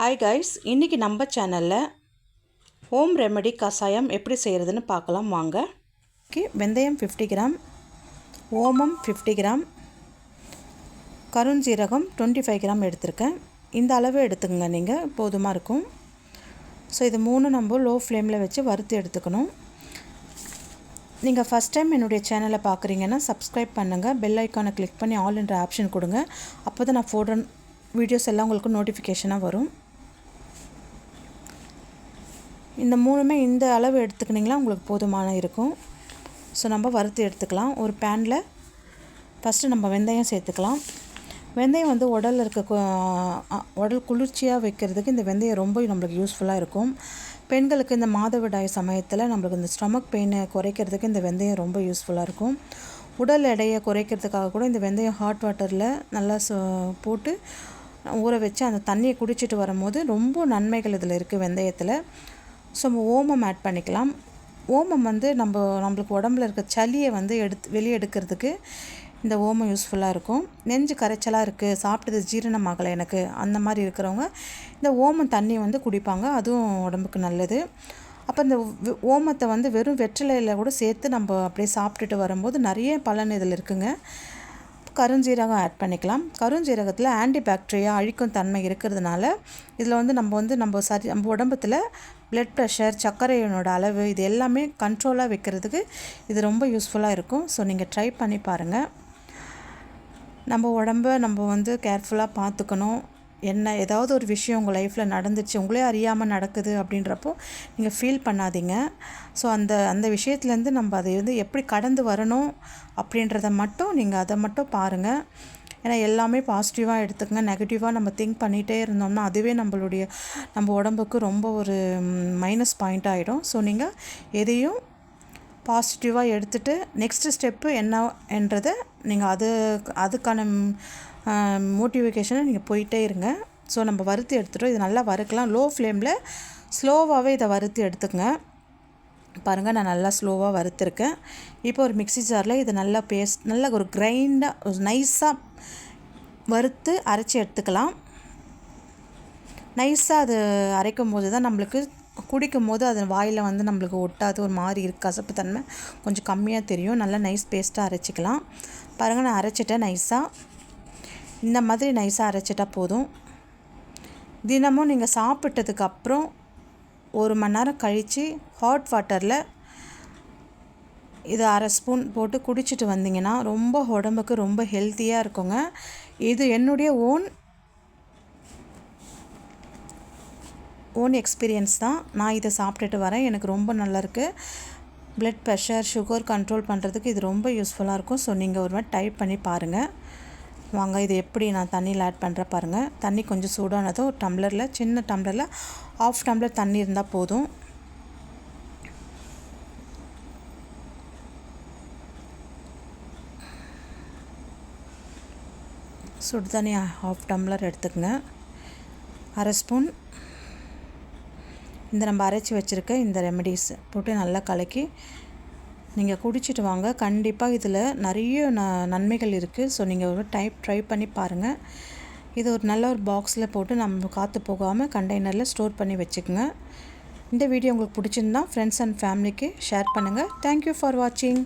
Hi guys, இன்றைக்கி நம்ம சேனலில் ஹோம் ரெமெடி கஷாயம் எப்படி செய்கிறதுன்னு பார்க்கலாம் வாங்க. வெந்தயம் 50 கிராம், ஓமம் 50 கிராம், கருஞ்சீரகம் 25 கிராம் எடுத்திருக்கேன். இந்த அளவு எடுத்துக்கங்க, நீங்கள் போதுமாக இருக்கும். ஸோ இது மூணு நம்ம லோ ஃப்ளேமில் வச்சு வறுத்து எடுத்துக்கணும். நீங்கள் ஃபஸ்ட் டைம் என்னுடைய சேனலை பார்க்குறீங்கன்னா சப்ஸ்கிரைப் பண்ணுங்கள், பெல் ஐக்கானை கிளிக் பண்ணி ஆல் என்ற ஆப்ஷன் கொடுங்க. அப்போ தான் நான் போடுற வீடியோஸ் எல்லாம் உங்களுக்கு நோட்டிஃபிகேஷனாக வரும். இந்த மூணுமே இந்த அளவு எடுத்துக்கிட்டிங்களா உங்களுக்கு போதுமான இருக்கும். ஸோ நம்ம வறுத்து எடுத்துக்கலாம். ஒரு பேனில் ஃபஸ்ட்டு நம்ம வெந்தயம் சேர்த்துக்கலாம். வெந்தயம் வந்து உடலில் இருக்க உடல் குளிர்ச்சியாக வைக்கிறதுக்கு இந்த வெந்தயம் ரொம்ப நம்மளுக்கு யூஸ்ஃபுல்லாக இருக்கும். பெண்களுக்கு இந்த மாதவிடாய் சமயத்தில் நம்மளுக்கு இந்த ஸ்டொமக் பெயினை குறைக்கிறதுக்கு இந்த வெந்தயம் ரொம்ப யூஸ்ஃபுல்லாக இருக்கும். உடல் எடையை குறைக்கிறதுக்காக கூட இந்த வெந்தயம் ஹாட் வாட்டரில் நல்லா போட்டு ஊற வச்சு அந்த தண்ணியை குடிச்சிட்டு வரும்போது ரொம்ப நன்மைகள் இதில் இருக்குது வெந்தயத்தில். ஸோ நம்ம ஓமம் ஆட் பண்ணிக்கலாம். ஓமம் வந்து நம்மளுக்கு உடம்புல இருக்க சளியை வந்து வெளியே எடுக்கிறதுக்கு இந்த ஓமம் யூஸ்ஃபுல்லாக இருக்கும். நெஞ்சு கரைச்சலாக இருக்குது, சாப்பிட்டது ஜீரணமாகலை எனக்கு, அந்த மாதிரி இருக்கிறவங்க இந்த ஓமம் தண்ணி வந்து குடிப்பாங்க. அதுவும் உடம்புக்கு நல்லது. அப்போ இந்த ஓமத்தை வந்து வெறும் வெற்றிலையில் கூட சேர்த்து நம்ம அப்படியே சாப்பிட்டுட்டு வரும்போது நிறைய பலன் இதில் இருக்குங்க. கருஞ்சீரகம் ஆட் பண்ணிக்கலாம். கருஞ்சீரகத்தில் ஆன்டி பாக்டீரியா அழிக்கும் தன்மை இருக்கிறதுனால இதில் வந்து நம்ம உடம்புல பிளட் ப்ரெஷர், சர்க்கரையினோட அளவு இது எல்லாமே கண்ட்ரோலாக வைக்கிறதுக்கு இது ரொம்ப யூஸ்ஃபுல்லாக இருக்கும். ஸோ நீங்கள் ட்ரை பண்ணி பாருங்கள். நம்ம உடம்பை நம்ம வந்து கேர்ஃபுல்லாக பார்த்துக்கணும். ஏதாவது ஒரு விஷயம் உங்கள் லைஃப்பில் நடந்துச்சு, உங்களே அறியாமல் நடக்குது அப்படின்றப்போ நீங்கள் ஃபீல் பண்ணாதீங்க. ஸோ அந்த விஷயத்துலேருந்து நம்ம அதை வந்து எப்படி கடந்து வரணும் அப்படின்றத மட்டும் நீங்கள் அதை மட்டும் பாருங்கள். ஏன்னா எல்லாமே பாசிட்டிவாக எடுத்துக்கங்க. நெகட்டிவாக நம்ம திங்க் பண்ணிகிட்டே இருந்தோம்னா அதுவே நம்ம உடம்புக்கு ரொம்ப ஒரு மைனஸ் பாயிண்ட் ஆகிடும். ஸோ நீங்கள் எதையும் பாசிட்டிவாக எடுத்துகிட்டு நெக்ஸ்ட்டு ஸ்டெப்பு என்னன்றதை நீங்கள் அதுக்கான மோட்டிவேஷனை நீங்கள் போயிட்டே இருங்க. ஸோ நம்ம வறுத்து எடுத்துகிட்டோம். இது நல்லா வறுக்கலாம். லோ ஃப்ளேமில் ஸ்லோவாகவே இதை வறுத்து எடுத்துக்கங்க. பாருங்கள், நான் நல்லா ஸ்லோவாக வறுத்துருக்கேன். இப்போ ஒரு மிக்ஸி ஜாரில் இது நல்லா ஒரு கிரைண்டாக ஒரு நைஸாக வறுத்து அரைச்சி எடுத்துக்கலாம். நைஸாக அது அரைக்கும் போது தான் நம்மளுக்கு குடிக்கும் போது அது வாயில் வந்து நம்மளுக்கு ஒட்டாது, ஒரு மாதிரி கசப்பு தன்மை கொஞ்சம் கம்மியாக தெரியும். நல்லா நைஸ் பேஸ்ட்டாக அரைச்சிக்கலாம். பாருங்கள், நான் அரைச்சிட்டேன் நைஸாக. இந்த மாதிரி நைஸாக அரைச்சிட்டா போதும். தினமும் நீங்கள் சாப்பிட்டதுக்கப்புறம் 1 மணி நேரம் கழித்து ஹாட் வாட்டரில் இது 1/2 ஸ்பூன் போட்டு குடிச்சிட்டு வந்தீங்கன்னா ரொம்ப உடம்புக்கு ரொம்ப ஹெல்த்தியாக இருக்குங்க. இது என்னுடைய ஓன் எக்ஸ்பீரியன்ஸ் தான். நான் இதை சாப்பிட்டுட்டு வரேன். எனக்கு ரொம்ப நல்லாயிருக்கு. பிளட் ப்ரெஷர், சுகர் கண்ட்ரோல் பண்ணுறதுக்கு இது ரொம்ப யூஸ்ஃபுல்லாக இருக்கும். ஸோ நீங்கள் ஒரு மாதிரி டைப் பண்ணி பாருங்கள். வாங்க, இது எப்படி நான் தண்ணியில் ஆட் பண்ணுற பாருங்கள். தண்ணி கொஞ்சம் சூடானதும் ஒரு டம்ளரில், சின்ன டம்ளரில் 1/2 டம்ளர் தண்ணி இருந்தால் போதும். சுடு தண்ணி 1/2 டம்ளர் எடுத்துக்கங்க. 1/2 ஸ்பூன் இந்த நம்ம அரைச்சி வச்சுருக்க இந்த ரெமெடிஸ் போட்டு நல்லா கலக்கி நீங்கள் குடிச்சிட்டு வாங்க. கண்டிப்பாக இதில் நிறைய நன்மைகள் இருக்குது. ஸோ நீங்கள் ஒரு ட்ரை பண்ணி பாருங்கள். இது ஒரு நல்ல ஒரு பாக்ஸில் போட்டு நம்ம காற்று போகாமல் கண்டெய்னரில் ஸ்டோர் பண்ணி வச்சுக்கோங்க. இந்த வீடியோ உங்களுக்கு பிடிச்சிருந்தா ஃப்ரெண்ட்ஸ் அண்ட் ஃபேமிலிக்கு ஷேர் பண்ணுங்கள். தேங்க்யூ ஃபார் வாட்சிங்.